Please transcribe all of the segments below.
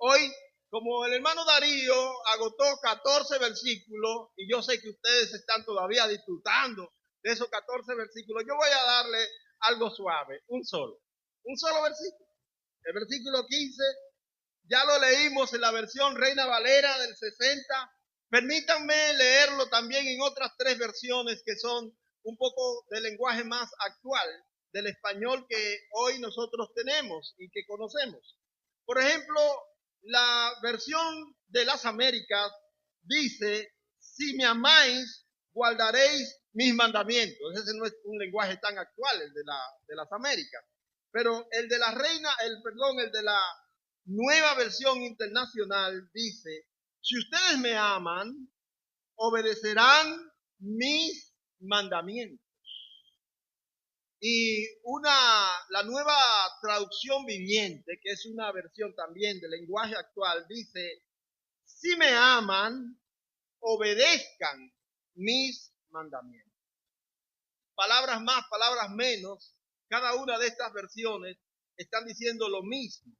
Hoy, como el hermano Darío agotó 14 versículos, y yo sé que ustedes están todavía disfrutando de esos 14 versículos, yo voy a darle algo suave, un solo versículo. El versículo 15, ya lo leímos en la versión Reina Valera del 60. Permítanme leerlo también en otras 3 versiones que son un poco de lenguaje más actual del español que hoy nosotros tenemos y que conocemos. Por ejemplo, la versión de las Américas dice: si me amáis, guardaréis mis mandamientos. Ese no es un lenguaje tan actual, el de las Américas. Pero el de la Reina, el de la Nueva Versión Internacional dice: si ustedes me aman, obedecerán mis mandamientos. Y la Nueva Traducción Viviente, que es una versión también del lenguaje actual, dice: si me aman, obedezcan mis mandamientos. Palabras más, palabras menos, cada una de estas versiones están diciendo lo mismo.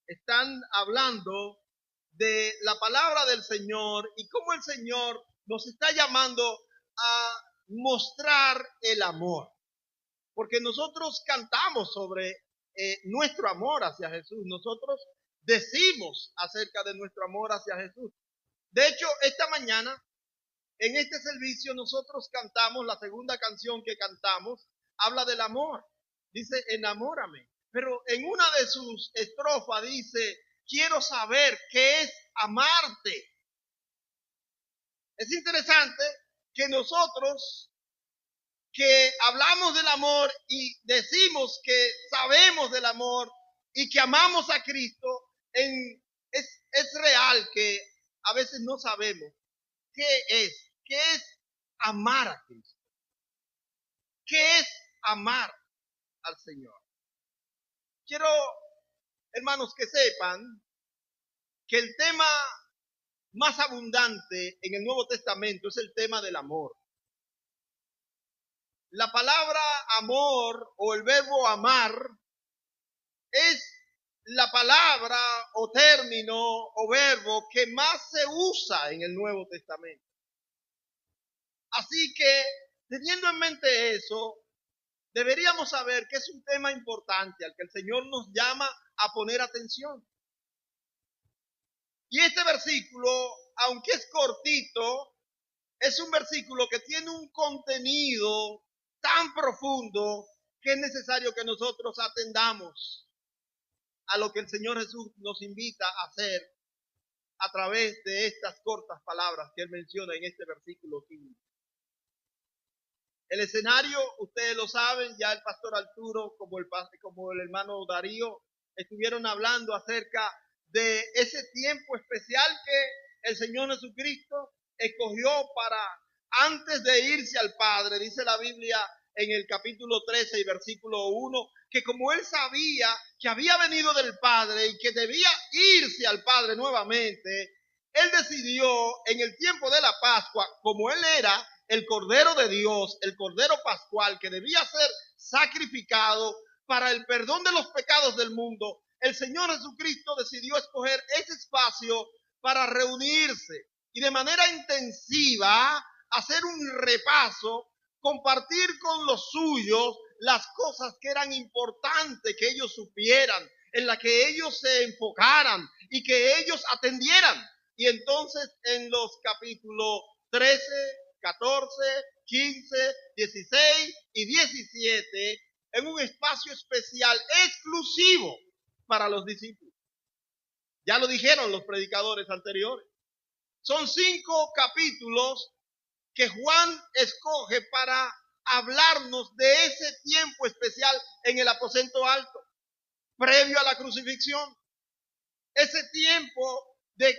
Están hablando de la palabra del Señor y cómo el Señor nos está llamando a mostrar el amor. Porque nosotros cantamos sobre nuestro amor hacia Jesús. Nosotros decimos acerca de nuestro amor hacia Jesús. De hecho, esta mañana, en este servicio, nosotros cantamos, la segunda canción que cantamos, habla del amor. Dice: enamórame. Pero en una de sus estrofas dice: quiero saber qué es amarte. Es interesante que nosotros, que hablamos del amor y decimos que sabemos del amor y que amamos a Cristo, es real que a veces no sabemos qué es amar a Cristo, qué es amar al Señor. Quiero, hermanos, que sepan que el tema más abundante en el Nuevo Testamento es el tema del amor. La palabra amor o el verbo amar es la palabra o término o verbo que más se usa en el Nuevo Testamento. Así que, teniendo en mente eso, deberíamos saber que es un tema importante al que el Señor nos llama a poner atención. Y este versículo, aunque es cortito, es un versículo que tiene un contenido tan profundo que es necesario que nosotros atendamos a lo que el Señor Jesús nos invita a hacer a través de estas cortas palabras que Él menciona en este versículo 15. El escenario, ustedes lo saben, ya el pastor Arturo como el hermano Darío estuvieron hablando acerca de ese tiempo especial que el Señor Jesucristo escogió para antes de irse al Padre. Dice la Biblia en el capítulo 13 y versículo 1, que como Él sabía que había venido del Padre y que debía irse al Padre nuevamente, Él decidió en el tiempo de la Pascua, como Él era el Cordero de Dios, el Cordero Pascual que debía ser sacrificado para el perdón de los pecados del mundo, el Señor Jesucristo decidió escoger ese espacio para reunirse y de manera intensiva hacer un repaso, compartir con los suyos las cosas que eran importantes que ellos supieran, en las que ellos se enfocaran y que ellos atendieran. Y entonces en los capítulos 13, 14, 15, 16 y 17, en un espacio especial exclusivo para los discípulos. Ya lo dijeron los predicadores anteriores. Son 5 capítulos que Juan escoge para hablarnos de ese tiempo especial en el aposento alto, previo a la crucifixión. Ese tiempo de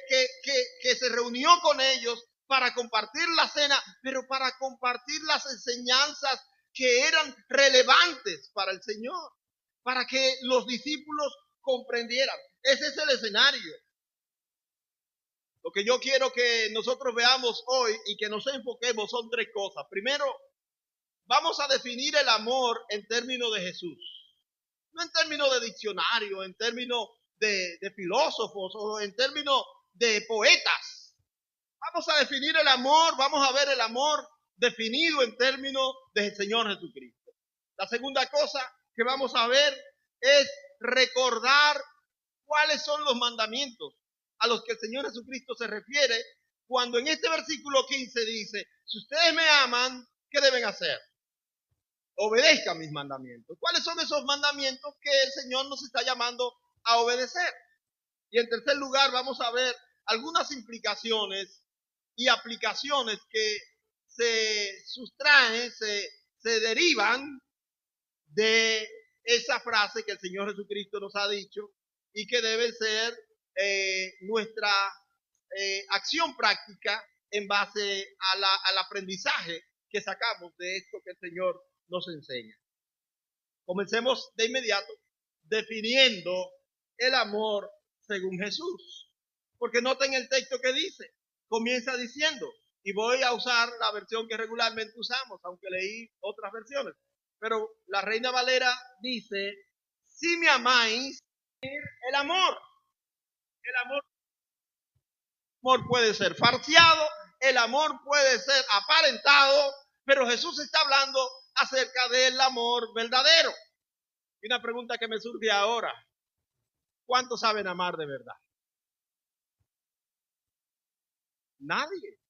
que se reunió con ellos para compartir la cena, pero para compartir las enseñanzas que eran relevantes para el Señor, para que los discípulos comprendieran. Ese es el escenario. Lo que yo quiero que nosotros veamos hoy y que nos enfoquemos son 3 cosas. Primero, vamos a definir el amor en términos de Jesús. No en términos de diccionario, en términos de filósofos o en términos de poetas. Vamos a definir el amor, vamos a ver el amor definido en términos del Señor Jesucristo. La segunda cosa que vamos a ver es recordar cuáles son los mandamientos a los que el Señor Jesucristo se refiere cuando en este versículo 15 dice, si ustedes me aman, ¿qué deben hacer? Obedezcan mis mandamientos. ¿Cuáles son esos mandamientos que el Señor nos está llamando a obedecer? Y en tercer lugar vamos a ver algunas implicaciones y aplicaciones que se sustraen, se derivan de esa frase que el Señor Jesucristo nos ha dicho y que debe ser nuestra acción práctica en base al aprendizaje que sacamos de esto que el Señor nos enseña. Comencemos de inmediato definiendo el amor según Jesús. Porque noten el texto que dice, comienza diciendo, y voy a usar la versión que regularmente usamos, aunque leí otras versiones, pero la Reina Valera dice, si me amáis, el amor puede ser farseado, el amor puede ser aparentado, pero Jesús está hablando acerca del amor verdadero. Y una pregunta que me surge ahora, ¿cuántos saben amar de verdad? Nadie.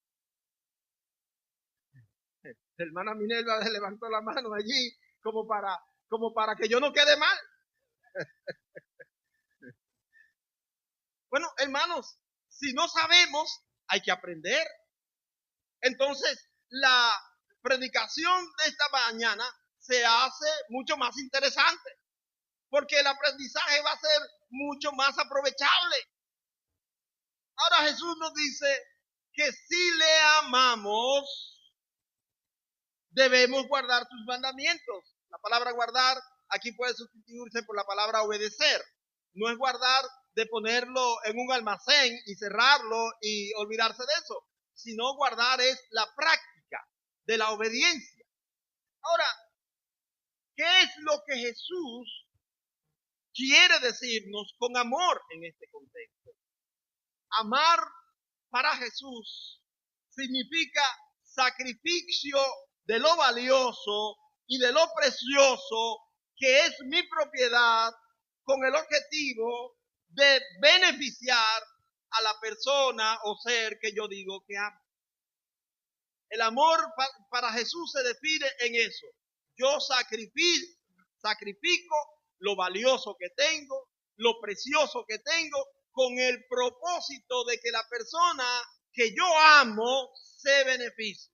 La hermana Minerva levantó la mano allí como para que yo no quede mal. Bueno, hermanos, si no sabemos, hay que aprender. Entonces, la predicación de esta mañana se hace mucho más interesante, porque el aprendizaje va a ser mucho más aprovechable. Ahora Jesús nos dice que si le amamos, debemos guardar sus mandamientos. La palabra guardar aquí puede sustituirse por la palabra obedecer. No es guardar de ponerlo en un almacén y cerrarlo y olvidarse de eso, sino guardar es la práctica de la obediencia. Ahora, ¿qué es lo que Jesús quiere decirnos con amor en este contexto? Amar para Jesús significa sacrificio de lo valioso y de lo precioso que es mi propiedad con el objetivo de beneficiar a la persona o ser que yo digo que amo. El amor para Jesús se define en eso. Yo sacrifico lo valioso que tengo, lo precioso que tengo, con el propósito de que la persona que yo amo se beneficie.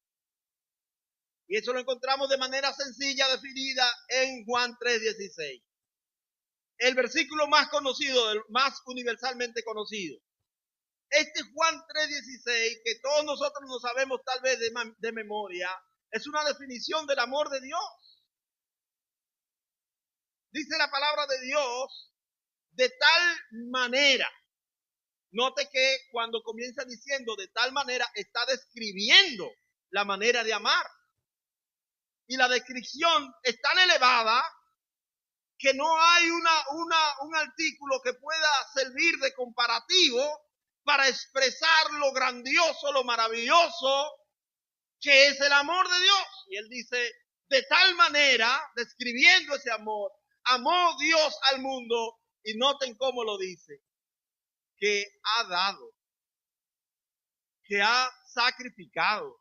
Y eso lo encontramos de manera sencilla definida en Juan 3:16. El versículo más conocido, más universalmente conocido. Este Juan 3:16, que todos nosotros no sabemos tal vez de memoria, es una definición del amor de Dios. Dice la palabra de Dios, de tal manera. Note que cuando comienza diciendo de tal manera, está describiendo la manera de amar. Y la descripción es tan elevada que no hay un artículo que pueda servir de comparativo para expresar lo grandioso, lo maravilloso que es el amor de Dios. Y él dice, de tal manera, describiendo ese amor, amó Dios al mundo, y noten cómo lo dice, que ha dado, que ha sacrificado,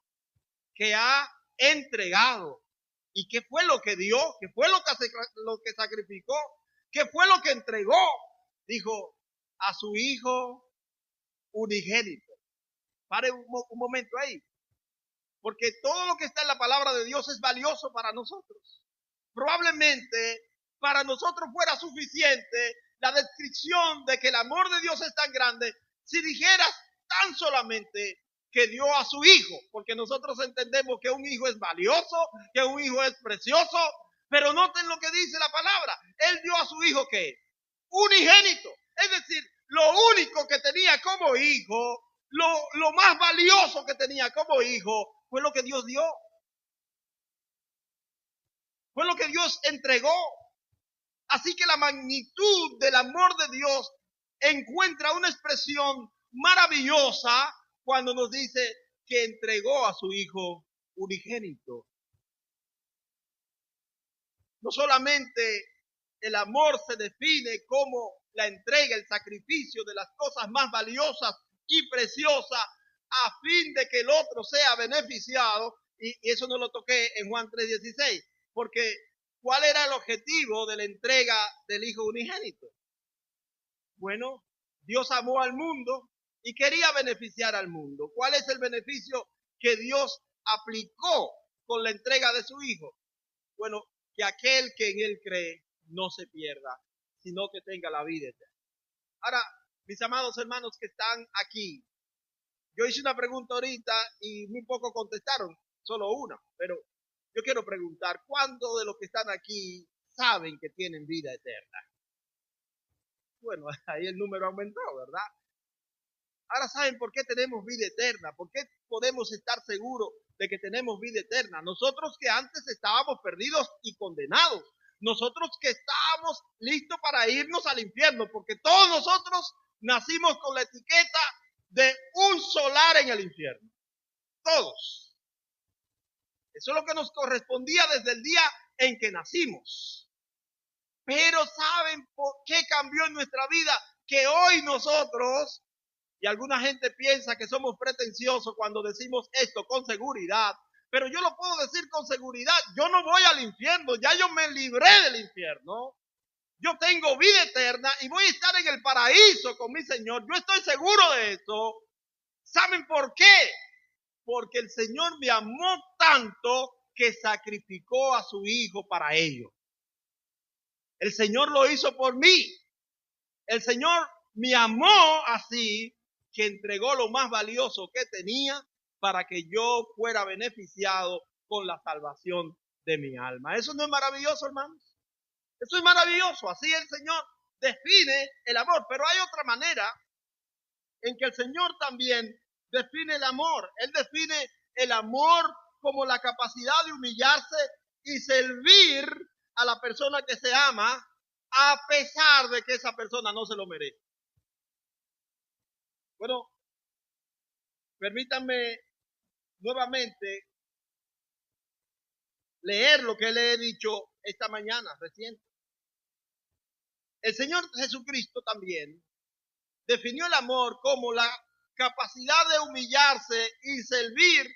que ha entregado. ¿Y qué fue lo que dio? ¿Qué fue lo que sacrificó? ¿Qué fue lo que entregó? Dijo, a su hijo unigénito. Pare un momento ahí. Porque todo lo que está en la palabra de Dios es valioso para nosotros. Probablemente para nosotros fuera suficiente la descripción de que el amor de Dios es tan grande si dijeras tan solamente que dio a su hijo, porque nosotros entendemos que un hijo es valioso, que un hijo es precioso, pero noten lo que dice la palabra. Él dio a su hijo ¿qué? Unigénito. Es decir, lo único que tenía como hijo, lo más valioso que tenía como hijo, fue lo que Dios dio. Fue lo que Dios entregó. Así que la magnitud del amor de Dios encuentra una expresión maravillosa cuando nos dice que entregó a su Hijo unigénito. No solamente el amor se define como la entrega, el sacrificio de las cosas más valiosas y preciosas a fin de que el otro sea beneficiado, y eso no lo toqué en Juan 3:16, porque ¿cuál era el objetivo de la entrega del Hijo unigénito? Bueno, Dios amó al mundo y quería beneficiar al mundo. ¿Cuál es el beneficio que Dios aplicó con la entrega de su Hijo? Bueno, que aquel que en Él cree no se pierda, sino que tenga la vida eterna. Ahora, mis amados hermanos que están aquí, yo hice una pregunta ahorita y muy poco contestaron, solo una, pero yo quiero preguntar, ¿cuántos de los que están aquí saben que tienen vida eterna? Bueno, ahí el número aumentó, ¿verdad? Ahora saben por qué tenemos vida eterna, por qué podemos estar seguros de que tenemos vida eterna. Nosotros que antes estábamos perdidos y condenados, nosotros que estábamos listos para irnos al infierno, porque todos nosotros nacimos con la etiqueta de un solar en el infierno. Todos. Eso es lo que nos correspondía desde el día en que nacimos. Pero ¿saben por qué cambió en nuestra vida? Que hoy nosotros, y alguna gente piensa que somos pretenciosos cuando decimos esto con seguridad, pero yo lo puedo decir con seguridad, yo no voy al infierno, ya yo me libré del infierno, yo tengo vida eterna y voy a estar en el paraíso con mi Señor, yo estoy seguro de esto. ¿Saben por qué? Porque el Señor me amó tanto que sacrificó a su Hijo para ello. El Señor lo hizo por mí. El Señor me amó así que entregó lo más valioso que tenía para que yo fuera beneficiado con la salvación de mi alma. ¿Eso no es maravilloso, hermanos? Eso es maravilloso. Así el Señor define el amor. Pero hay otra manera en que el Señor también define el amor. Él define el amor como la capacidad de humillarse y servir a la persona que se ama a pesar de que esa persona no se lo merece. Bueno, permítanme nuevamente leer lo que le he dicho esta mañana reciente. El Señor Jesucristo también definió el amor como la capacidad de humillarse y servir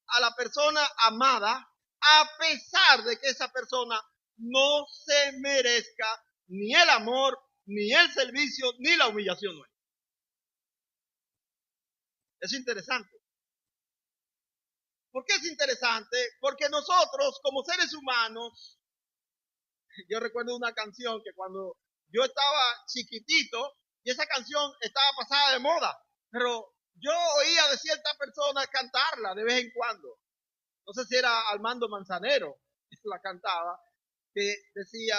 a la persona amada a pesar de que esa persona no se merezca ni el amor, ni el servicio, ni la humillación nuestra. Es interesante. ¿Por qué es interesante? Porque nosotros, como seres humanos, yo recuerdo una canción que cuando yo estaba chiquitito, y esa canción estaba pasada de moda, pero yo oía de ciertas personas cantarla de vez en cuando. No sé si era Armando Manzanero que la cantaba, que decía,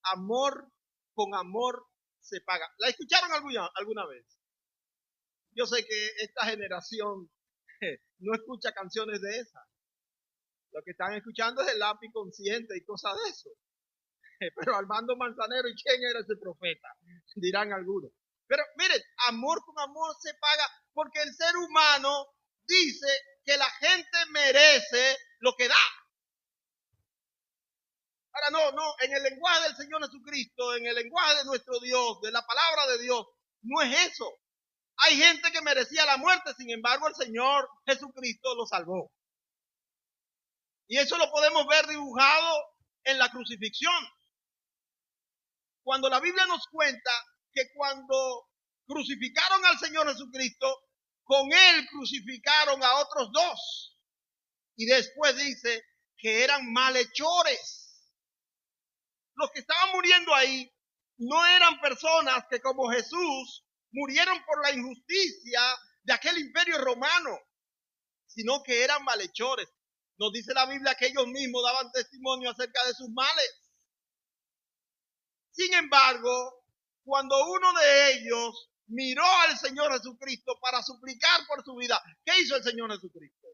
amor con amor se paga. ¿La escucharon alguna vez? Yo sé que esta generación no escucha canciones de esas. Lo que están escuchando es el lápiz consciente y cosas de eso. Pero Armando Manzanero, ¿y quién era ese profeta? Dirán algunos. Pero miren, amor con amor se paga porque el ser humano dice que la gente merece lo que da. Ahora no, en el lenguaje del Señor Jesucristo, en el lenguaje de nuestro Dios, de la palabra de Dios, no es eso. Hay gente que merecía la muerte, sin embargo el Señor Jesucristo lo salvó. Y eso lo podemos ver dibujado en la crucifixión. Cuando la Biblia nos cuenta que cuando crucificaron al Señor Jesucristo, con Él crucificaron a otros dos. Y después dice que eran malhechores. Los que estaban muriendo ahí no eran personas que como Jesús murieron por la injusticia de aquel imperio romano, sino que eran malhechores. Nos dice la Biblia que ellos mismos daban testimonio acerca de sus males. Sin embargo, cuando uno de ellos miró al Señor Jesucristo para suplicar por su vida, ¿qué hizo el Señor Jesucristo?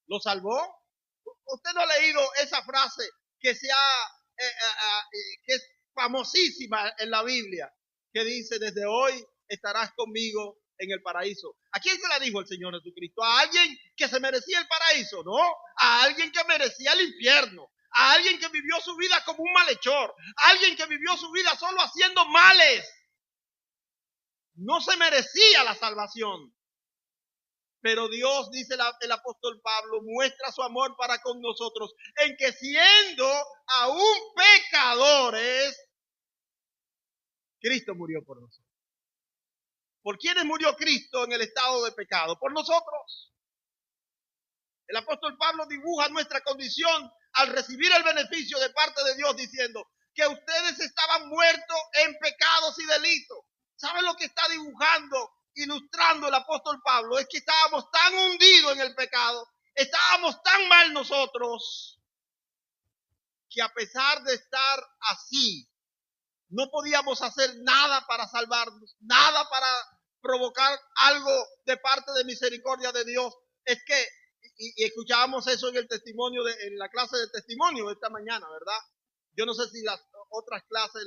¿Lo salvó? Usted no ha leído esa frase que es famosísima en la Biblia, que dice, desde hoy estarás conmigo en el paraíso. ¿A quién se la dijo el Señor Jesucristo? ¿A alguien que se merecía el paraíso? No, a alguien que merecía el infierno. A alguien que vivió su vida como un malhechor. A alguien que vivió su vida solo haciendo males. No se merecía la salvación. Pero Dios, dice el apóstol Pablo, muestra su amor para con nosotros en que siendo aún pecadores, Cristo murió por nosotros. ¿Por quiénes murió Cristo en el estado de pecado? Por nosotros. El apóstol Pablo dibuja nuestra condición al recibir el beneficio de parte de Dios diciendo que ustedes estaban muertos en pecados y delitos. ¿Saben lo que está dibujando, ilustrando el apóstol Pablo? Es que estábamos tan hundidos en el pecado, estábamos tan mal nosotros, que a pesar de estar así, no podíamos hacer nada para salvarnos, nada para provocar algo de parte de misericordia de Dios. Es que, y escuchábamos eso en el testimonio, en la clase de testimonio de esta mañana, ¿verdad? Yo no sé si las otras clases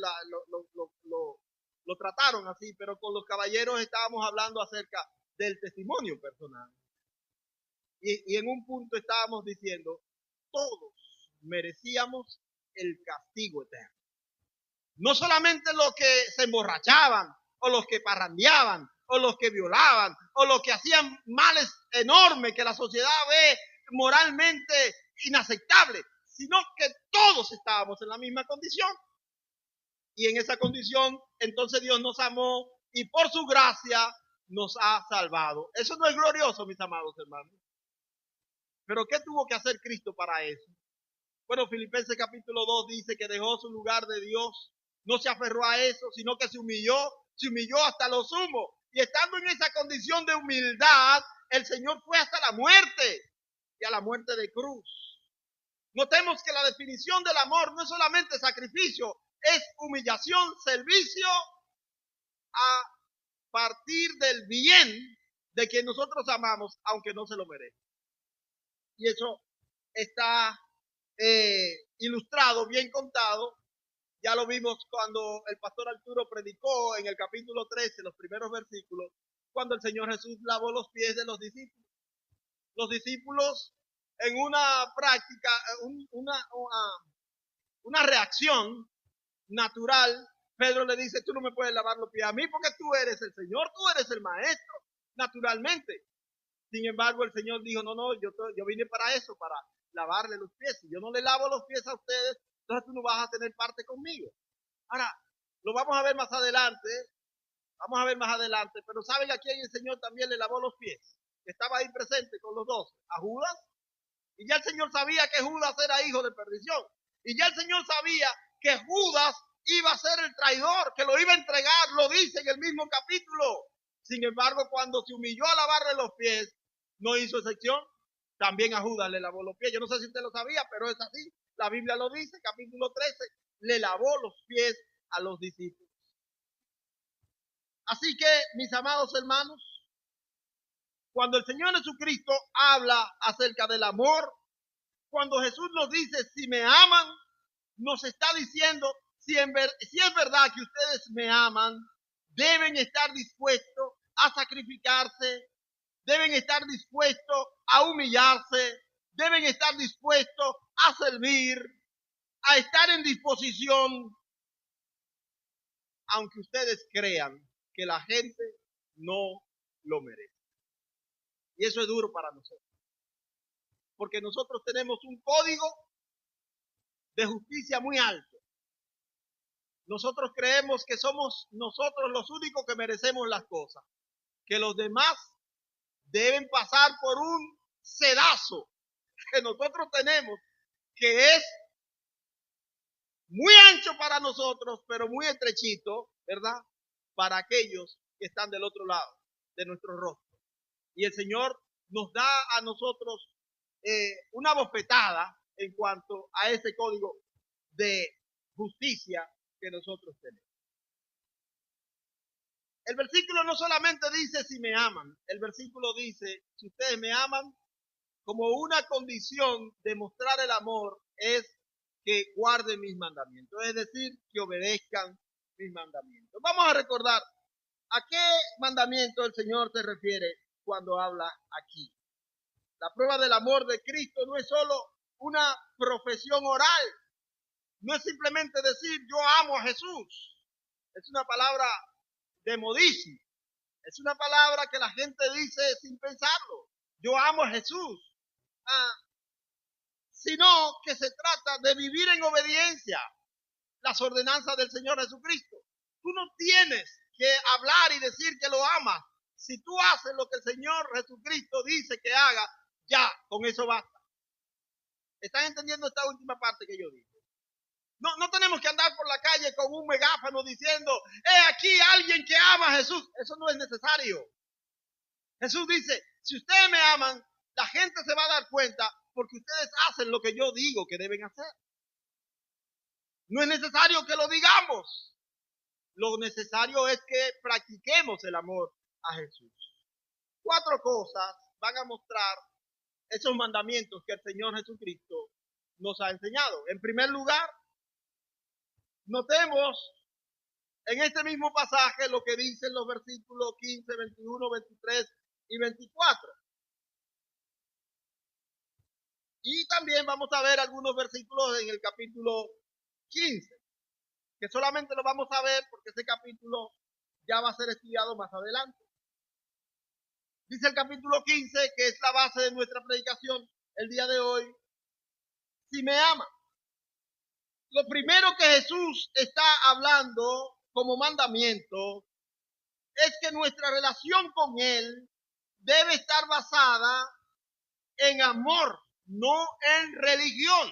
lo trataron así, pero con los caballeros estábamos hablando acerca del testimonio personal. Y en un punto estábamos diciendo, todos merecíamos el castigo eterno. No solamente los que se emborrachaban, o los que parrandeaban, o los que violaban, o los que hacían males enormes que la sociedad ve moralmente inaceptables, sino que todos estábamos en la misma condición. Y en esa condición, entonces Dios nos amó y por su gracia nos ha salvado. Eso no es glorioso, mis amados hermanos. Pero ¿qué tuvo que hacer Cristo para eso? Bueno, Filipenses capítulo 2 dice que dejó su lugar de Dios. No se aferró a eso, sino que se humilló hasta lo sumo. Y estando en esa condición de humildad, el Señor fue hasta la muerte, y a la muerte de cruz. Notemos que la definición del amor no es solamente sacrificio, es humillación, servicio a partir del bien de quien nosotros amamos, aunque no se lo merezca. Y eso está ilustrado, bien contado. Ya lo vimos cuando el pastor Arturo predicó en el capítulo 13, los primeros versículos, cuando el Señor Jesús lavó los pies de los discípulos. Los discípulos, en una práctica, una reacción natural, Pedro le dice, tú no me puedes lavar los pies a mí porque tú eres el Señor, tú eres el maestro, naturalmente. Sin embargo, el Señor dijo, no, yo vine para eso, para lavarle los pies. Si yo no le lavo los pies a ustedes, entonces tú no vas a tener parte conmigo. Ahora, lo vamos a ver más adelante, pero ¿saben a quién el Señor también le lavó los pies? Que estaba ahí presente con los dos, a Judas. Y ya el Señor sabía que Judas era hijo de perdición. Y ya el Señor sabía que Judas iba a ser el traidor, que lo iba a entregar, lo dice en el mismo capítulo. Sin embargo, cuando se humilló a lavarle los pies, no hizo excepción. También a Judas le lavó los pies. Yo no sé si usted lo sabía, pero es así. La Biblia lo dice, capítulo 13, le lavó los pies a los discípulos. Así que, mis amados hermanos, cuando el Señor Jesucristo habla acerca del amor, cuando Jesús nos dice, si me aman, nos está diciendo, si es verdad que ustedes me aman, deben estar dispuestos a sacrificarse, deben estar dispuestos a humillarse, deben estar dispuestos a servir, a estar en disposición, aunque ustedes crean que la gente no lo merece. Y eso es duro para nosotros, porque nosotros tenemos un código de justicia muy alto. Nosotros creemos que somos nosotros los únicos que merecemos las cosas, que los demás deben pasar por un sedazo que nosotros tenemos, que es muy ancho para nosotros, pero muy estrechito, ¿verdad? Para aquellos que están del otro lado de nuestro rostro. Y el Señor nos da a nosotros una bofetada en cuanto a ese código de justicia que nosotros tenemos. El versículo no solamente dice si me aman, el versículo dice, si ustedes me aman, como una condición de mostrar el amor es que guarden mis mandamientos, es decir, que obedezcan mis mandamientos. Vamos a recordar a qué mandamiento el Señor se refiere cuando habla aquí. La prueba del amor de Cristo no es solo una profesión oral, no es simplemente decir yo amo a Jesús. Es una palabra de modismo, es una palabra que la gente dice sin pensarlo. Yo amo a Jesús. Sino que se trata de vivir en obediencia las ordenanzas del Señor Jesucristo. Tú no tienes que hablar y decir que lo amas. Si tú haces lo que el Señor Jesucristo dice que haga, ya, con eso basta. ¿Están entendiendo esta última parte que yo digo? No tenemos que andar por la calle con un megáfono diciendo, aquí alguien que ama a Jesús. Eso no es necesario. Jesús dice, si ustedes me aman, la gente se va a dar cuenta porque ustedes hacen lo que yo digo que deben hacer. No es necesario que lo digamos. Lo necesario es que practiquemos el amor a Jesús. 4 cosas van a mostrar esos mandamientos que el Señor Jesucristo nos ha enseñado. En primer lugar, notemos en este mismo pasaje lo que dicen los versículos 15, 21, 23 y 24. Y también vamos a ver algunos versículos en el capítulo 15, que solamente lo vamos a ver porque ese capítulo ya va a ser estudiado más adelante. Dice el capítulo 15, que es la base de nuestra predicación el día de hoy, si me ama. Lo primero que Jesús está hablando como mandamiento es que nuestra relación con Él debe estar basada en amor, no en religión.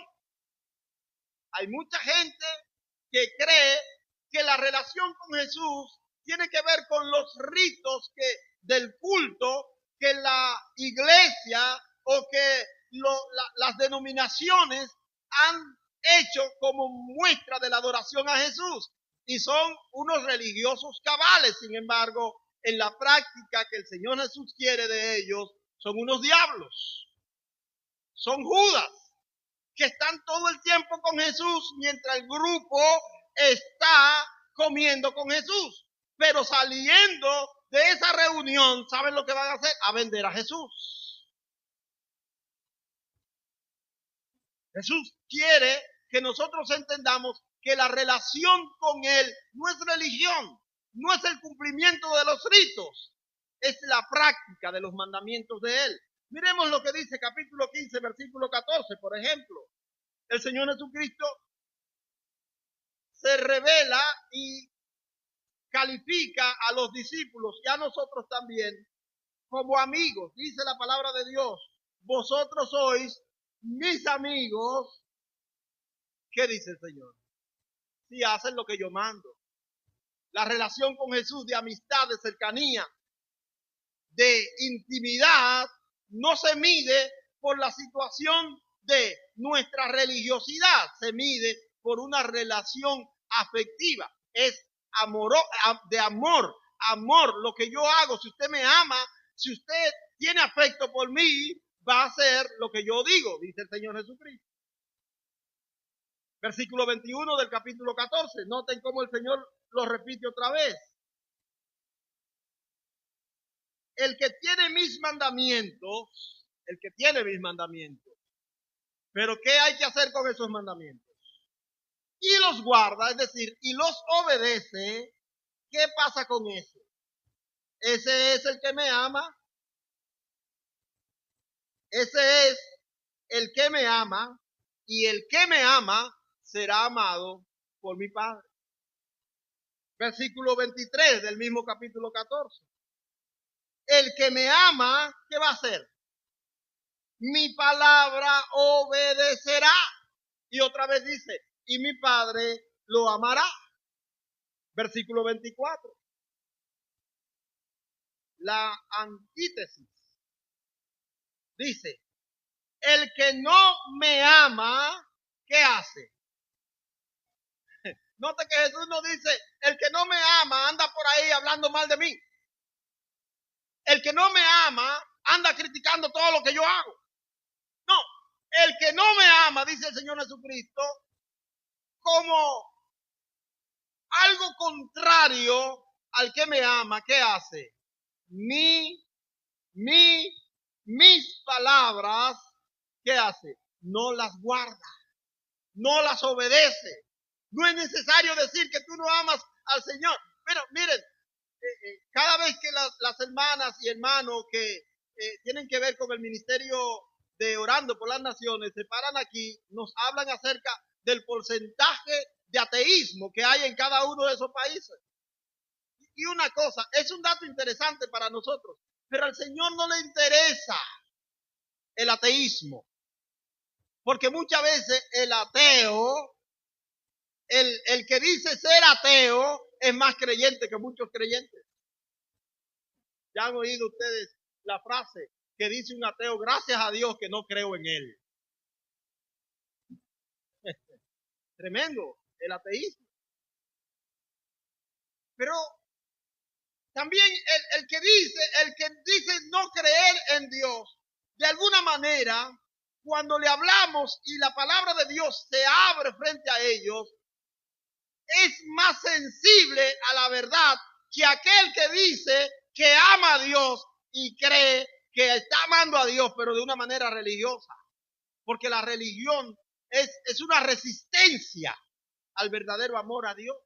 Hay mucha gente que cree que la relación con Jesús tiene que ver con los ritos del culto que la iglesia o que las denominaciones han hecho como muestra de la adoración a Jesús. Y son unos religiosos cabales, sin embargo, en la práctica que el Señor Jesús quiere de ellos, son unos diablos. Son Judas, que están todo el tiempo con Jesús mientras el grupo está comiendo con Jesús. Pero saliendo de esa reunión, ¿saben lo que van a hacer? A vender a Jesús. Jesús quiere que nosotros entendamos que la relación con Él no es religión, no es el cumplimiento de los ritos, es la práctica de los mandamientos de Él. Miremos lo que dice capítulo 15, versículo 14, por ejemplo. El Señor Jesucristo se revela y califica a los discípulos y a nosotros también como amigos. Dice la palabra de Dios, vosotros sois mis amigos. ¿Qué dice el Señor? Si hacen lo que yo mando. La relación con Jesús de amistad, de cercanía, de intimidad, no se mide por la situación de nuestra religiosidad, se mide por una relación afectiva. Es de amor, lo que yo hago. Si usted me ama, si usted tiene afecto por mí, va a hacer lo que yo digo, dice el Señor Jesucristo. Versículo 21 del capítulo 14. Noten cómo el Señor lo repite otra vez. El que tiene mis mandamientos, pero ¿qué hay que hacer con esos mandamientos? Y los guarda, es decir, y los obedece. ¿Qué pasa con eso? Ese es el que me ama. Ese es el que me ama, y el que me ama será amado por mi Padre. Versículo 23 del mismo capítulo 14. El que me ama, ¿qué va a hacer? Mi palabra obedecerá. Y otra vez dice, y mi Padre lo amará. Versículo 24. La antítesis. Dice, el que no me ama, ¿qué hace? Nota que Jesús no dice, el que no me ama anda por ahí hablando mal de mí. El que no me ama anda criticando todo lo que yo hago. No, el que no me ama, dice el Señor Jesucristo, como algo contrario al que me ama, ¿qué hace? Mis palabras, ¿qué hace? No las guarda, no las obedece. No es necesario decir que tú no amas al Señor. Pero miren, cada vez que las hermanas y hermanos que tienen que ver con el ministerio de Orando por las Naciones se paran aquí, nos hablan acerca del porcentaje de ateísmo que hay en cada uno de esos países. Y una cosa, es un dato interesante para nosotros, pero al Señor no le interesa el ateísmo, porque muchas veces el ateo, el que dice ser ateo, es más creyente que muchos creyentes. Ya han oído ustedes la frase que dice un ateo: gracias a Dios que no creo en él. Tremendo el ateísmo. Pero también el que dice no creer en Dios, de alguna manera, cuando le hablamos y la palabra de Dios se abre frente a ellos, es más sensible a la verdad que aquel que dice que ama a Dios y cree que está amando a Dios, pero de una manera religiosa. Porque la religión es una resistencia al verdadero amor a Dios.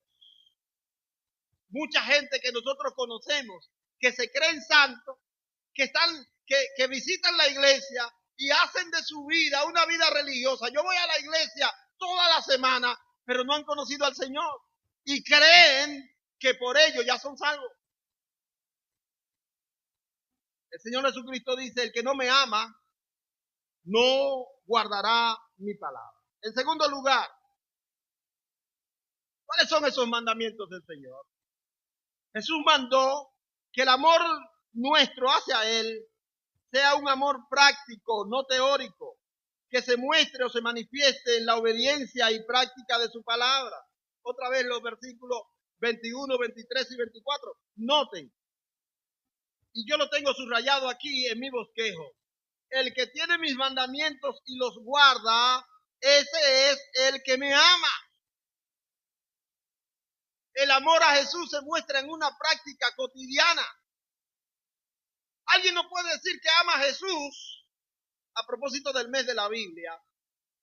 Mucha gente que nosotros conocemos, que se creen santos, que visitan la iglesia y hacen de su vida una vida religiosa. Yo voy a la iglesia toda la semana, pero no han conocido al Señor y creen que por ello ya son salvos. El Señor Jesucristo dice: el que no me ama, no guardará mi palabra. En segundo lugar, ¿cuáles son esos mandamientos del Señor? Jesús mandó que el amor nuestro hacia Él sea un amor práctico, no teórico, que se muestre o se manifieste en la obediencia y práctica de su palabra. Otra vez los versículos 21, 23 y 24. Noten, y yo lo tengo subrayado aquí en mi bosquejo: el que tiene mis mandamientos y los guarda, ese es el que me ama. El amor a Jesús se muestra en una práctica cotidiana. Alguien no puede decir que ama a Jesús, a propósito del mes de la Biblia,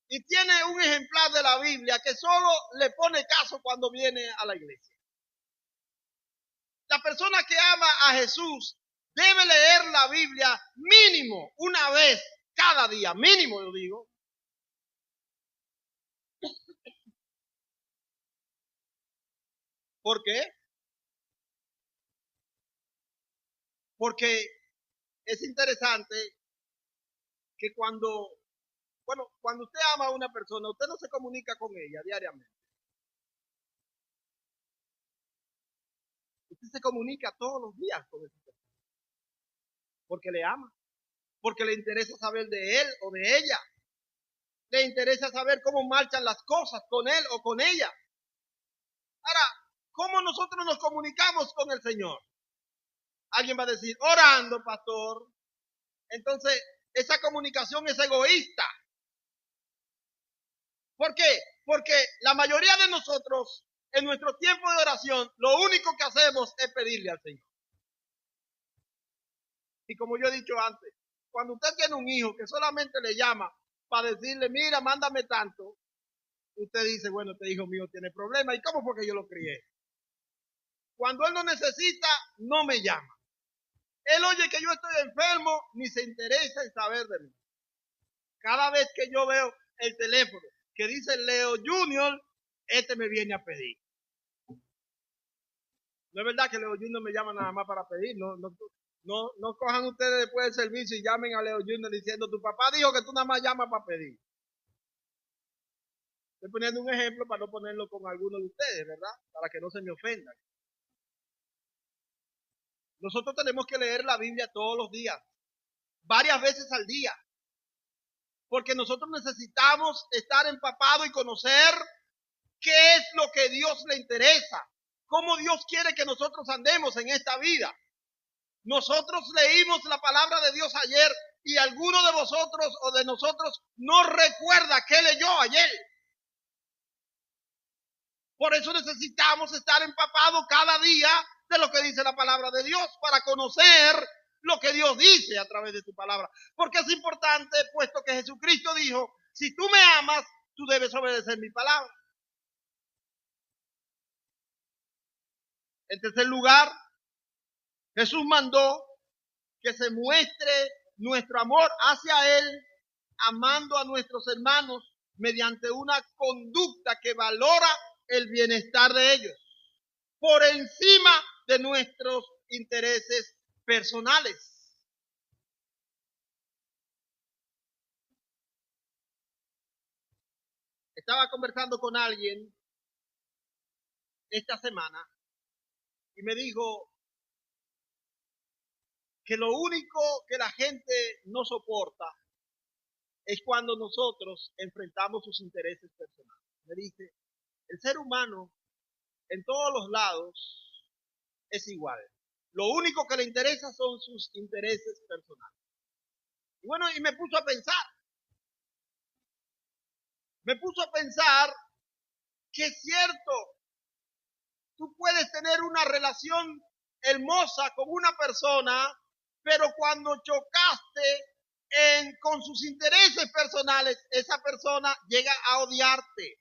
y tiene un ejemplar de la Biblia que solo le pone caso cuando viene a la iglesia. La persona que ama a Jesús debe leer la Biblia mínimo una vez cada día, mínimo yo digo. ¿Por qué? Porque es interesante que cuando usted ama a una persona, usted no se comunica con ella diariamente. Usted se comunica todos los días con esa persona. Porque le ama. Porque le interesa saber de él o de ella. Le interesa saber cómo marchan las cosas con él o con ella. Ahora, ¿cómo nosotros nos comunicamos con el Señor? Alguien va a decir: orando, pastor. Entonces, esa comunicación es egoísta. ¿Por qué? Porque la mayoría de nosotros, en nuestro tiempo de oración, lo único que hacemos es pedirle al Señor. Y como yo he dicho antes, cuando usted tiene un hijo que solamente le llama para decirle: mira, mándame tanto, usted dice: bueno, este hijo mío tiene problemas. ¿Y cómo fue que yo lo crié? Cuando él no necesita, no me llama. Él oye que yo estoy enfermo, ni se interesa en saber de mí. Cada vez que yo veo el teléfono que dice Leo Junior, me viene a pedir. No es verdad que Leo Junior me llama nada más para pedir. No cojan ustedes después del servicio y llamen a Leo Junior diciendo: tu papá dijo que tú nada más llamas para pedir. Estoy poniendo un ejemplo para no ponerlo con alguno de ustedes, ¿verdad? Para que no se me ofendan. Nosotros tenemos que leer la Biblia todos los días, varias veces al día, porque nosotros necesitamos estar empapados y conocer qué es lo que Dios le interesa, cómo Dios quiere que nosotros andemos en esta vida. Nosotros leímos la palabra de Dios ayer y alguno de vosotros o de nosotros no recuerda qué leyó ayer. Por eso necesitamos estar empapados cada día de lo que dice la palabra de Dios, para conocer lo que Dios dice a través de su palabra. Porque es importante, puesto que Jesucristo dijo, si tú me amas, tú debes obedecer mi palabra. En tercer lugar, Jesús mandó que se muestre nuestro amor hacia Él, amando a nuestros hermanos mediante una conducta que valora el bienestar de ellos, por encima de nuestros intereses personales. Estaba conversando con alguien esta semana y me dijo que lo único que la gente no soporta es cuando nosotros enfrentamos sus intereses personales. Me dice, el ser humano en todos los lados es igual. Lo único que le interesa son sus intereses personales. Y bueno, y me puso a pensar que es cierto, tú puedes tener una relación hermosa con una persona, pero cuando chocaste con sus intereses personales, esa persona llega a odiarte.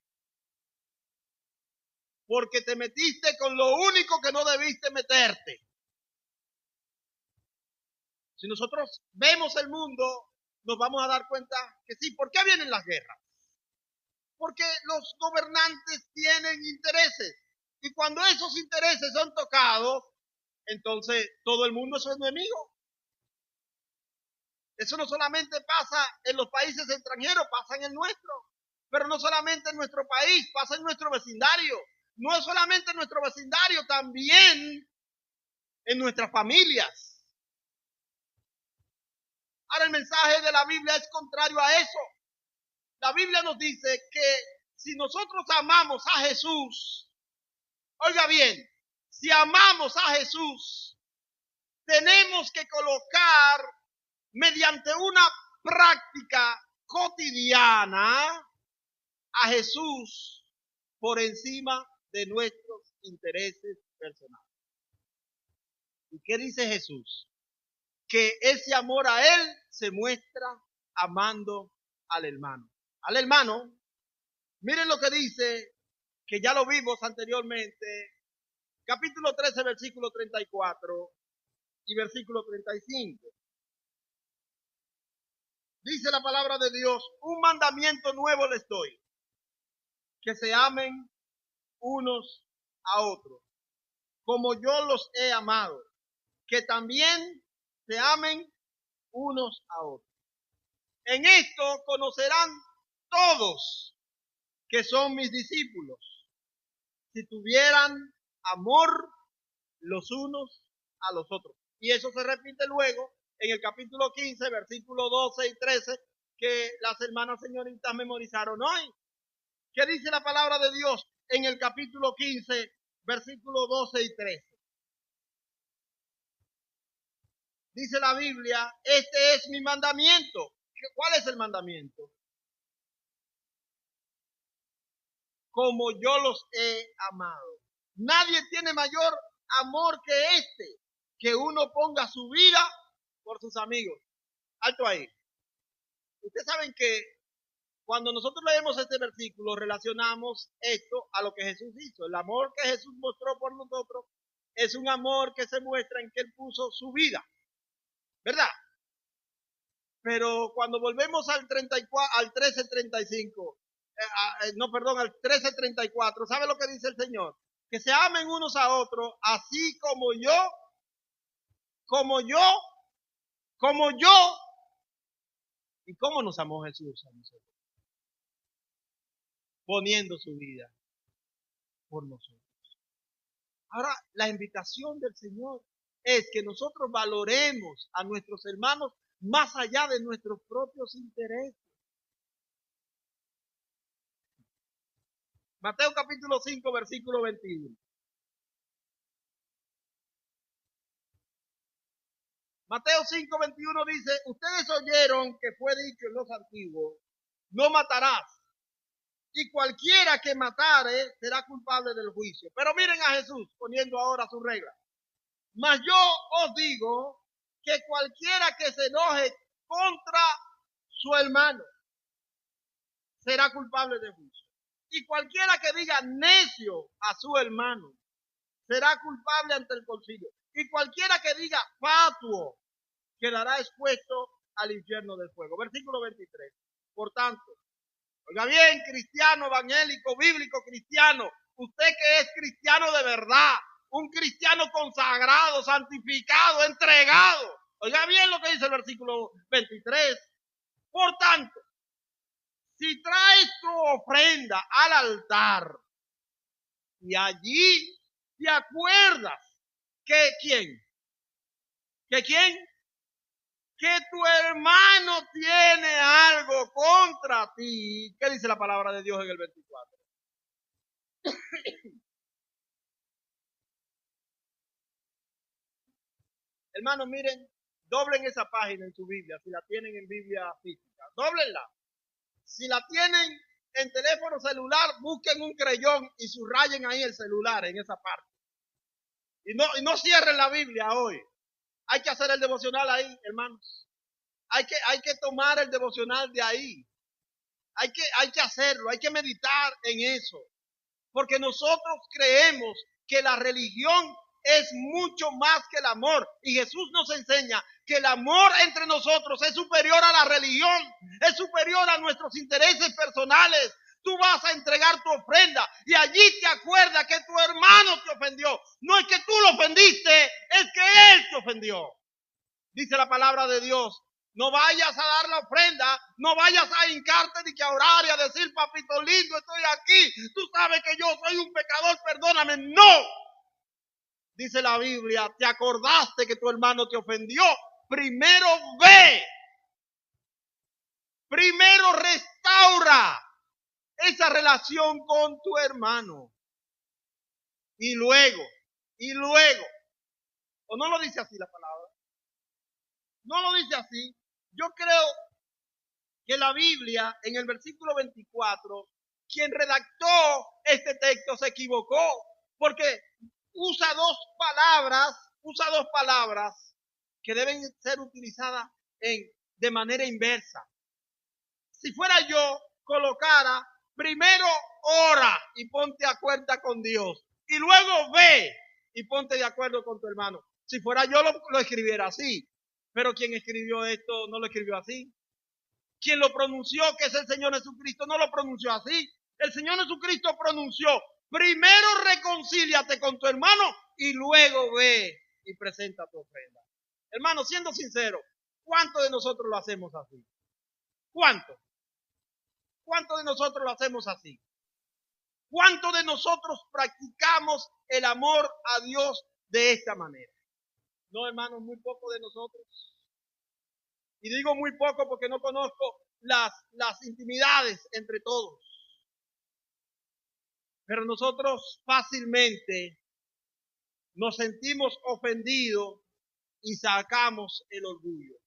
Porque te metiste con lo único que no debiste meterte. Si nosotros vemos el mundo, nos vamos a dar cuenta que sí. ¿Por qué vienen las guerras? Porque los gobernantes tienen intereses. Y cuando esos intereses son tocados, entonces todo el mundo es su enemigo. Eso no solamente pasa en los países extranjeros, pasa en el nuestro. Pero no solamente en nuestro país, pasa en nuestro vecindario. No es solamente en nuestro vecindario, también en nuestras familias. Ahora el mensaje de la Biblia es contrario a eso. La Biblia nos dice que si nosotros amamos a Jesús, oiga bien, si amamos a Jesús, tenemos que colocar mediante una práctica cotidiana a Jesús por encima de nuestros intereses personales. ¿Y qué dice Jesús? Que ese amor a Él se muestra amando al hermano. Al hermano, miren lo que dice, que ya lo vimos anteriormente, capítulo 13, versículo 34 y versículo 35. Dice la palabra de Dios, un mandamiento nuevo les doy, que se amen unos a otros, como yo los he amado, que también se amen unos a otros. En esto conocerán todos que son mis discípulos, si tuvieran amor los unos a los otros. Y eso se repite luego en el capítulo 15, versículos 12 y 13, que las hermanas señoritas memorizaron hoy. ¿Qué dice la palabra de Dios en el capítulo 15, versículos 12 y 13? Dice la Biblia, este es mi mandamiento. ¿Cuál es el mandamiento? Como yo los he amado. Nadie tiene mayor amor que este, que uno ponga su vida por sus amigos. Alto ahí. Ustedes saben que cuando nosotros leemos este versículo, relacionamos esto a lo que Jesús hizo. El amor que Jesús mostró por nosotros es un amor que se muestra en que Él puso su vida. ¿Verdad? Pero cuando volvemos al 34, al 13:35, al 13:34, ¿sabe lo que dice el Señor? Que se amen unos a otros, así como yo, como yo, como yo. ¿Y cómo nos amó Jesús a nosotros? Poniendo su vida por nosotros. Ahora, la invitación del Señor es que nosotros valoremos a nuestros hermanos más allá de nuestros propios intereses. Mateo capítulo 5, versículo 21. Mateo 5, 21 dice, ustedes oyeron que fue dicho en los antiguos, no matarás, y cualquiera que matare será culpable del juicio. Pero miren a Jesús poniendo ahora su regla. Mas yo os digo que cualquiera que se enoje contra su hermano será culpable de juicio. Y cualquiera que diga necio a su hermano será culpable ante el concilio. Y cualquiera que diga fatuo quedará expuesto al infierno del fuego. Versículo 23. Por tanto, oiga bien, cristiano, evangélico, bíblico, cristiano, usted que es cristiano de verdad, un cristiano consagrado, santificado, entregado. Oiga bien lo que dice el versículo 23. Por tanto, si traes tu ofrenda al altar y allí te acuerdas que ¿quién? ¿Que quién? Que tu hermano tiene algo contra ti. ¿Qué dice la palabra de Dios en el 24? Hermanos, miren, doblen esa página en su Biblia, si la tienen en Biblia física. Dóblenla. Si la tienen en teléfono celular, busquen un creyón y subrayen ahí el celular en esa parte. Y no cierren la Biblia hoy. Hay que hacer el devocional ahí, hermanos. Hay que tomar el devocional de ahí. Hay que hacerlo, hay que meditar en eso. Porque nosotros creemos que la religión es mucho más que el amor. Y Jesús nos enseña que el amor entre nosotros es superior a la religión, es superior a nuestros intereses personales. Tú vas a entregar tu ofrenda y allí te acuerdas que tu hermano te ofendió. No es que tú lo ofendiste, es que él te ofendió. Dice la palabra de Dios. No vayas a dar la ofrenda, no vayas a hincarte ni que a orar y a decir, papito lindo, estoy aquí. Tú sabes que yo soy un pecador, perdóname. No. Dice la Biblia, te acordaste que tu hermano te ofendió. Primero ve. Primero restaura esa relación con tu hermano. Y luego, o no lo dice así la palabra. No lo dice así. Yo creo que la Biblia, en el versículo 24, quien redactó este texto se equivocó, porque usa dos palabras que deben ser utilizadas de manera inversa. Si fuera yo, colocara primero ora y ponte a cuenta con Dios, y luego ve y ponte de acuerdo con tu hermano. Si fuera yo, lo escribiera así, pero quien escribió esto no lo escribió así. Quien lo pronunció, que es el Señor Jesucristo, no lo pronunció así. El Señor Jesucristo pronunció, primero reconcíliate con tu hermano y luego ve y presenta tu ofrenda. Hermano, siendo sincero, ¿cuántos de nosotros lo hacemos así? ¿Cuántos? ¿Cuántos de nosotros lo hacemos así? ¿Cuántos de nosotros practicamos el amor a Dios de esta manera? No, hermano, muy poco de nosotros. Y digo muy poco porque no conozco las intimidades entre todos. Pero nosotros fácilmente nos sentimos ofendidos y sacamos el orgullo.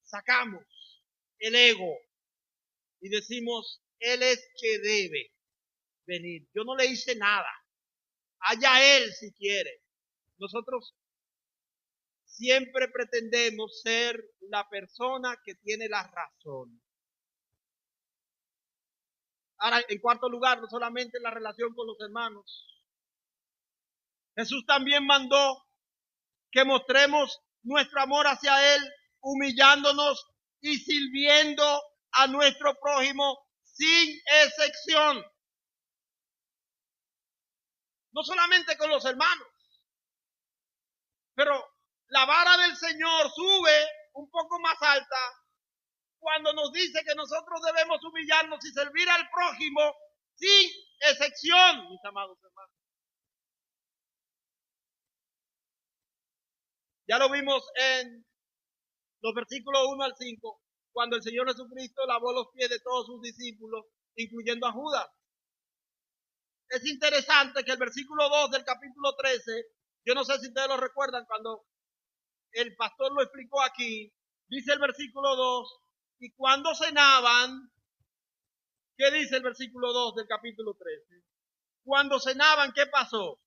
Sacamos el ego y decimos, él es que debe venir. Yo no le hice nada. Allá él si quiere. Nosotros siempre pretendemos ser la persona que tiene la razón. Ahora, en cuarto lugar, no solamente la relación con los hermanos. Jesús también mandó que mostremos nuestro amor hacia Él, humillándonos y sirviendo a nuestro prójimo sin excepción. No solamente con los hermanos, pero la vara del Señor sube un poco más alta cuando nos dice que nosotros debemos humillarnos y servir al prójimo sin excepción, mis amados hermanos. Ya lo vimos en los versículos 1 al 5, cuando el Señor Jesucristo lavó los pies de todos sus discípulos, incluyendo a Judas. Es interesante que el versículo 2 del capítulo 13, yo no sé si ustedes lo recuerdan, cuando el pastor lo explicó aquí, dice el versículo 2, y cuando cenaban, ¿Qué dice el versículo 2 del capítulo 13? Cuando cenaban, ¿qué pasó?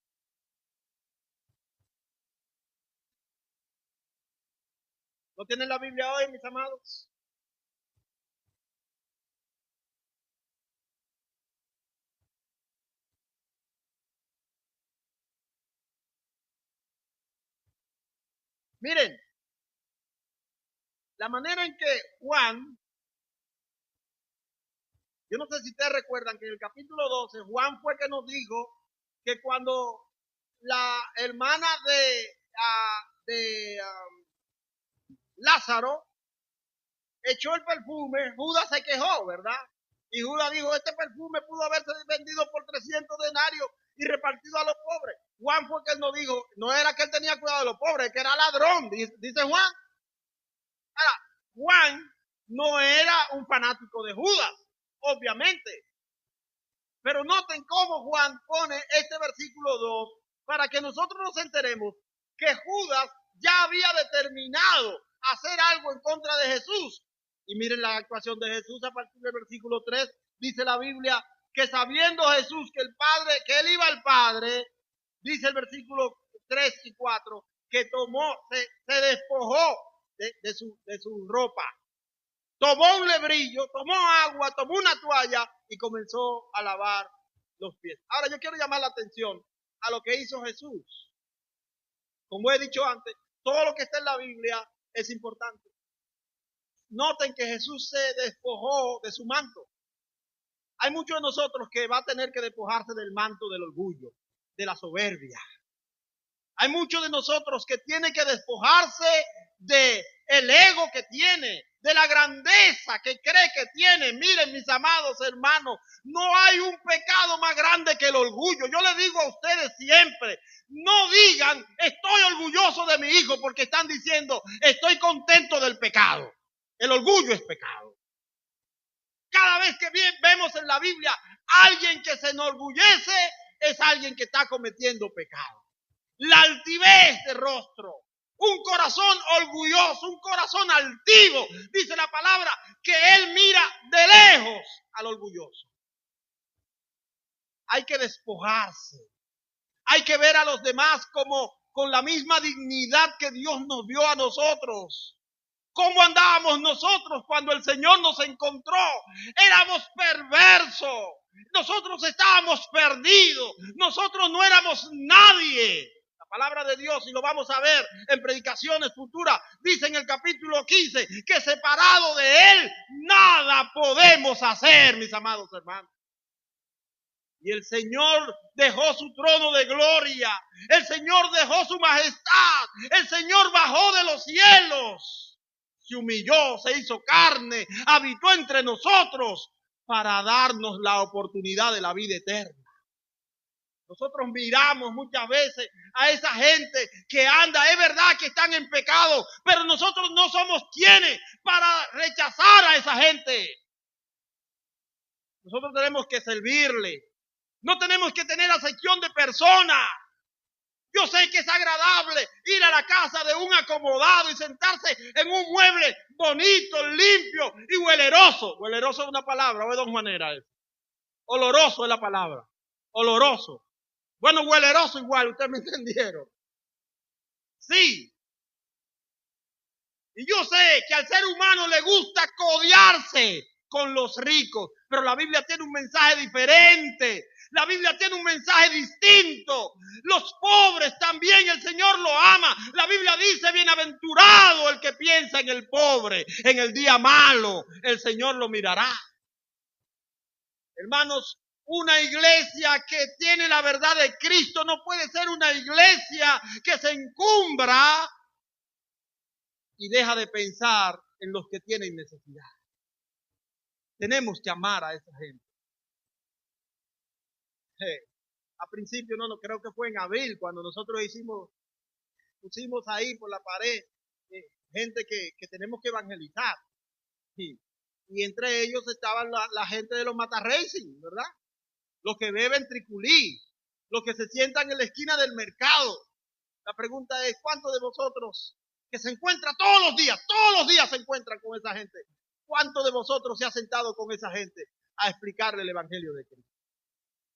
¿No tienen la Biblia hoy, mis amados? Miren, la manera en que Juan, yo no sé si ustedes recuerdan que en el capítulo 12, Juan fue que nos dijo que cuando la hermana de Lázaro echó el perfume, Judas se quejó, ¿verdad? Y Judas dijo, este perfume pudo haberse vendido por 300 denarios y repartido a los pobres. Juan fue que él nos dijo, no era que él tenía cuidado de los pobres, que era ladrón, dice Juan. Ahora, Juan no era un fanático de Judas, obviamente. Pero noten cómo Juan pone este versículo 2 para que nosotros nos enteremos que Judas ya había determinado hacer algo en contra de Jesús. Y miren la actuación de Jesús a partir del versículo 3. Dice la Biblia que sabiendo Jesús que el Padre, que él iba al Padre, dice el versículo 3 y 4, que se despojó de su ropa. Tomó un lebrillo, tomó agua, tomó una toalla y comenzó a lavar los pies. Ahora yo quiero llamar la atención a lo que hizo Jesús. Como he dicho antes, todo lo que está en la Biblia es importante. Noten que Jesús se despojó de su manto. Hay muchos de nosotros que va a tener que despojarse del manto del orgullo, de la soberbia. Hay muchos de nosotros que tienen que despojarse de el ego que tiene, de la grandeza que cree que tiene. Miren, mis amados hermanos, no hay un pecado más grande que el orgullo. Yo les digo a ustedes siempre, no digan estoy orgulloso de mi hijo porque están diciendo estoy contento del pecado. El orgullo es pecado. Cada vez que vemos en la Biblia alguien que se enorgullece, es alguien que está cometiendo pecado. La altivez de rostro, un corazón orgulloso, un corazón altivo, dice la palabra, que él mira de lejos al orgulloso. Hay que despojarse, hay que ver a los demás como con la misma dignidad que Dios nos dio a nosotros. ¿Cómo andábamos nosotros cuando el Señor nos encontró? Éramos perversos, nosotros estábamos perdidos, nosotros no éramos nadie. La palabra de Dios, y lo vamos a ver en predicaciones futuras, dice en el capítulo 15 que separado de Él nada podemos hacer, mis amados hermanos. Y el Señor dejó su trono de gloria, el Señor dejó su majestad, el Señor bajó de los cielos, se humilló, se hizo carne, habitó entre nosotros para darnos la oportunidad de la vida eterna. Nosotros miramos muchas veces a esa gente que anda, es verdad que están en pecado, pero nosotros no somos quienes para rechazar a esa gente. Nosotros tenemos que servirle. No tenemos que tener acepción de persona. Yo sé que es agradable ir a la casa de un acomodado y sentarse en un mueble bonito, limpio y hueleroso. Hueleroso es una palabra, ¿o de dos maneras? Oloroso es la palabra. Oloroso. Bueno, hueleroso igual, ustedes me entendieron. Sí. Y yo sé que al ser humano le gusta codearse con los ricos, pero la Biblia tiene un mensaje diferente. La Biblia tiene un mensaje distinto. Los pobres también el Señor lo ama. La Biblia dice, bienaventurado el que piensa en el pobre. En el día malo, el Señor lo mirará. Hermanos, una iglesia que tiene la verdad de Cristo no puede ser una iglesia que se encumbra y deja de pensar en los que tienen necesidad. Tenemos que amar a esa gente. A principio, no, creo que fue en abril cuando nosotros pusimos ahí por la pared gente que tenemos que evangelizar. Sí. Y entre ellos estaban la gente de los Mata Racing, ¿verdad? Los que beben triculí, los que se sientan en la esquina del mercado. La pregunta es, ¿cuántos de vosotros que se encuentra todos los días se encuentran con esa gente? ¿Cuántos de vosotros se ha sentado con esa gente? a explicarle el evangelio de Cristo?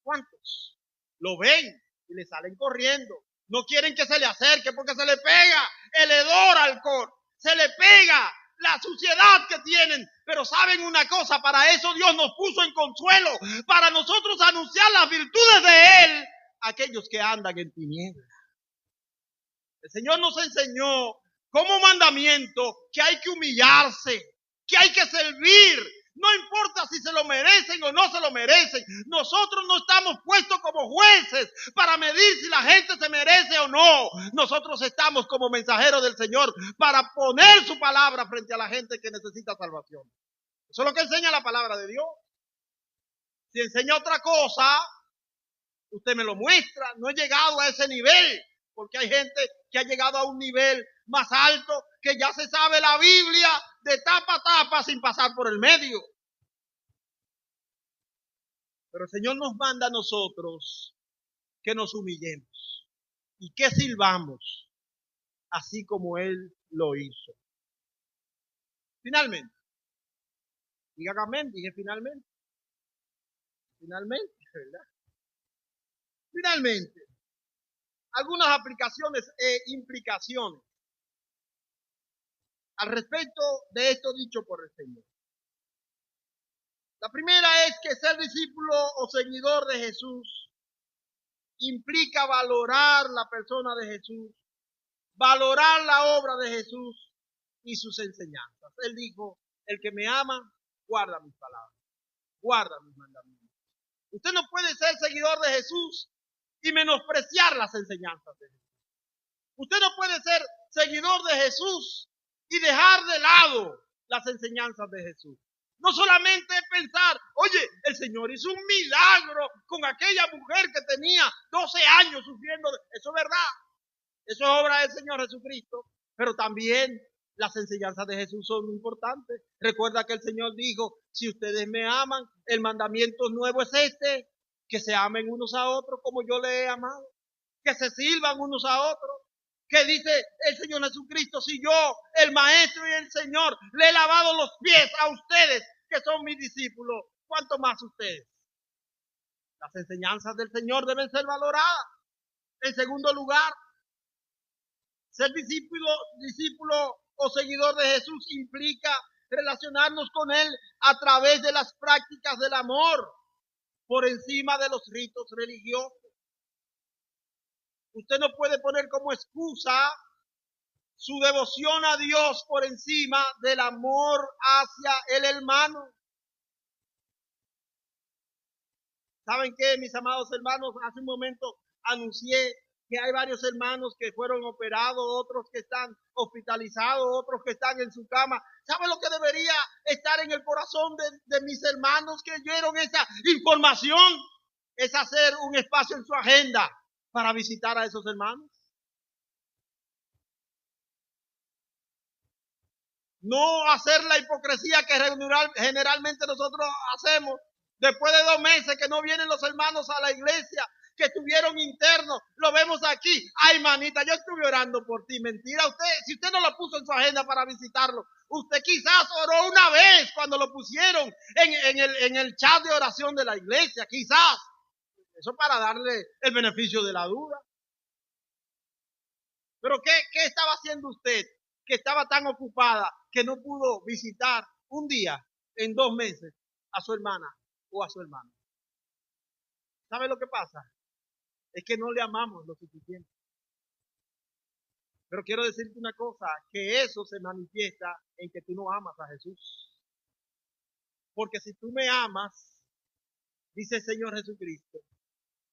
¿Cuántos lo ven y le salen corriendo? No quieren que se le acerque porque se le pega el hedor al alcohol, se le pega la suciedad que tienen. Pero saben una cosa, para eso Dios nos puso en consuelo, para nosotros anunciar las virtudes de Él a aquellos que andan en tinieblas. El Señor nos enseñó como mandamiento que hay que humillarse, que hay que servir. No importa si se lo merecen o no se lo merecen. Nosotros no estamos puestos como jueces para medir si la gente se merece o no. Nosotros estamos como mensajeros del Señor para poner su palabra frente a la gente que necesita salvación. Eso es lo que enseña la palabra de Dios. Si enseña otra cosa, usted me lo muestra. No he llegado a ese nivel, porque hay gente que ha llegado a un nivel más alto, que ya se sabe la Biblia de tapa a tapa sin pasar por el medio. Pero el Señor nos manda a nosotros que nos humillemos y que sirvamos así como Él lo hizo. Finalmente, digan amén, dije finalmente. Finalmente, ¿verdad? Finalmente, algunas aplicaciones e implicaciones al respecto de esto dicho por el Señor. La primera es que ser discípulo o seguidor de Jesús implica valorar la persona de Jesús, valorar la obra de Jesús y sus enseñanzas. Él dijo, el que me ama, guarda mis palabras, guarda mis mandamientos. Usted no puede ser seguidor de Jesús y menospreciar las enseñanzas de Jesús. Usted no puede ser seguidor de Jesús y dejar de lado las enseñanzas de Jesús. No solamente pensar, oye, el Señor hizo un milagro con aquella mujer que tenía 12 años sufriendo. Eso es verdad. Eso es obra del Señor Jesucristo. Pero también las enseñanzas de Jesús son importantes. Recuerda que el Señor dijo, si ustedes me aman, el mandamiento nuevo es este, que se amen unos a otros como yo les he amado. Que se sirvan unos a otros. Que dice el Señor Jesucristo, si yo, el Maestro y el Señor, le he lavado los pies a ustedes, que son mis discípulos, ¿cuánto más ustedes? Las enseñanzas del Señor deben ser valoradas. En segundo lugar, ser discípulo o seguidor de Jesús implica relacionarnos con Él a través de las prácticas del amor, por encima de los ritos religiosos. Usted no puede poner como excusa su devoción a Dios por encima del amor hacia el hermano. ¿Saben qué, mis amados hermanos? Hace un momento anuncié que hay varios hermanos que fueron operados, otros que están hospitalizados, otros que están en su cama. ¿Saben lo que debería estar en el corazón de mis hermanos que oyeron esa información? Es hacer un espacio en su agenda para visitar a esos hermanos. No hacer la hipocresía que generalmente nosotros hacemos después de 2 meses que no vienen los hermanos a la iglesia, que estuvieron internos, lo vemos aquí. Ay, manita, yo estuve orando por ti. Mentira, si usted no lo puso en su agenda para visitarlo, usted quizás oró una vez cuando lo pusieron en el chat de oración de la iglesia, quizás. Eso para darle el beneficio de la duda. Pero ¿qué estaba haciendo usted que estaba tan ocupada que no pudo visitar un día en 2 meses a su hermana o a su hermano? ¿Sabe lo que pasa? Es que no le amamos lo suficiente. Pero quiero decirte una cosa, que eso se manifiesta en que tú no amas a Jesús. Porque si tú me amas, dice el Señor Jesucristo,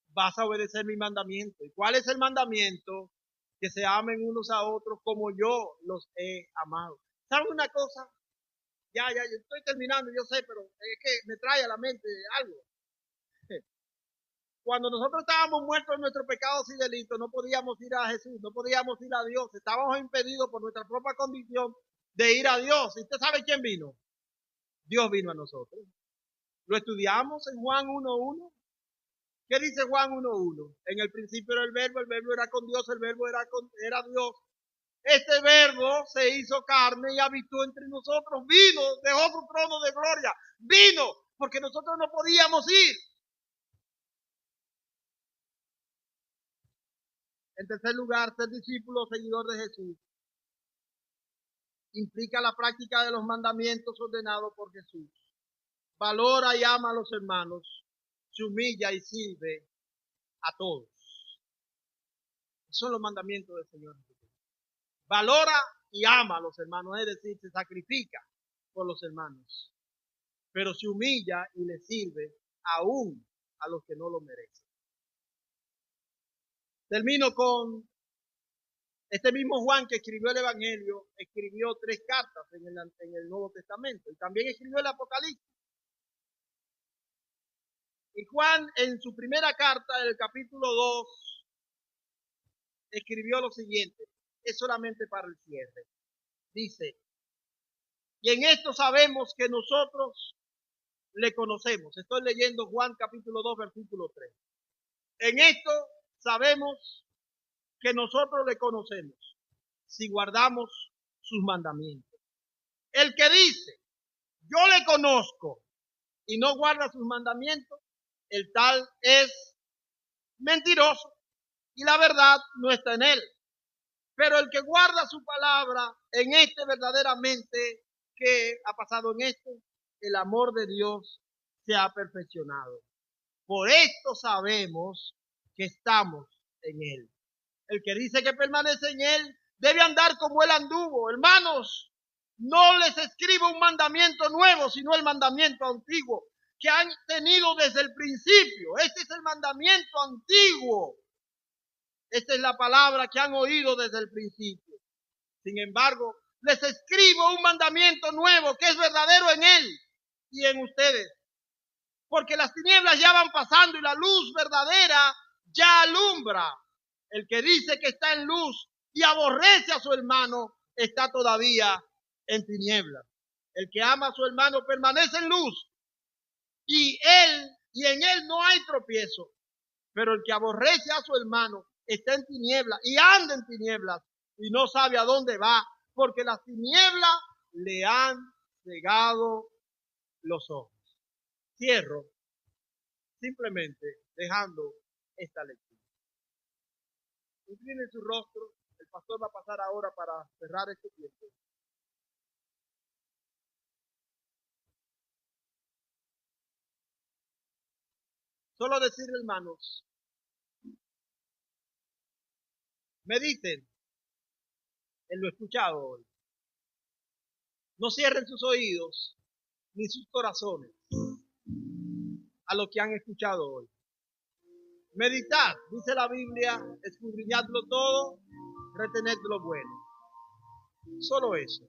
vas a obedecer mi mandamiento. ¿Y cuál es el mandamiento? Que se amen unos a otros como yo los he amado. ¿Saben una cosa? Ya, yo estoy terminando, yo sé, pero es que me trae a la mente algo. Cuando nosotros estábamos muertos en nuestros pecados y delitos, no podíamos ir a Jesús, no podíamos ir a Dios. Estábamos impedidos por nuestra propia condición de ir a Dios. ¿Y usted sabe quién vino? Dios vino a nosotros. Lo estudiamos en Juan 1:1. ¿Qué dice Juan 1:1? En el principio era el verbo era con Dios, el verbo era Dios. Este verbo se hizo carne y habitó entre nosotros, vino, dejó su trono de gloria, vino porque nosotros no podíamos ir. En tercer lugar, ser discípulo o seguidor de Jesús implica la práctica de los mandamientos ordenados por Jesús. Valora y ama a los hermanos, se humilla y sirve a todos. Esos son los mandamientos del Señor Jesús. Valora y ama a los hermanos, es decir, se sacrifica por los hermanos, pero se humilla y le sirve aún a los que no lo merecen. Termino con este mismo Juan que escribió el Evangelio, escribió 3 cartas en el Nuevo Testamento y también escribió el Apocalipsis. Y Juan en su primera carta, en el capítulo 2, escribió lo siguiente, es solamente para el cierre. Dice, y en esto sabemos que nosotros le conocemos. Estoy leyendo Juan capítulo 2, versículo 3. En esto sabemos que nosotros le conocemos si guardamos sus mandamientos. El que dice, yo le conozco y no guarda sus mandamientos, el tal es mentiroso y la verdad no está en él. Pero el que guarda su palabra, en este verdaderamente que ha pasado en esto, el amor de Dios se ha perfeccionado. Por esto sabemos que estamos en él. El que dice que permanece en él debe andar como él anduvo. Hermanos, no les escribo un mandamiento nuevo, sino el mandamiento antiguo que han tenido desde el principio. Este es el mandamiento antiguo. Esta es la palabra que han oído desde el principio. Sin embargo, les escribo un mandamiento nuevo que es verdadero en él y en ustedes. Porque las tinieblas ya van pasando y la luz verdadera ya alumbra. El que dice que está en luz y aborrece a su hermano está todavía en tinieblas. El que ama a su hermano permanece en luz y en él no hay tropiezo. Pero el que aborrece a su hermano está en tinieblas y anda en tinieblas y no sabe a dónde va, porque las tinieblas le han cegado los ojos. Cierro simplemente dejando esta lectura. Inclinen su rostro, el pastor va a pasar ahora para cerrar este tiempo. Solo decirle, hermanos, mediten en lo escuchado hoy. No cierren sus oídos ni sus corazones a lo que han escuchado hoy. Meditad, dice la Biblia, escudriñadlo todo, retened lo bueno. Solo eso.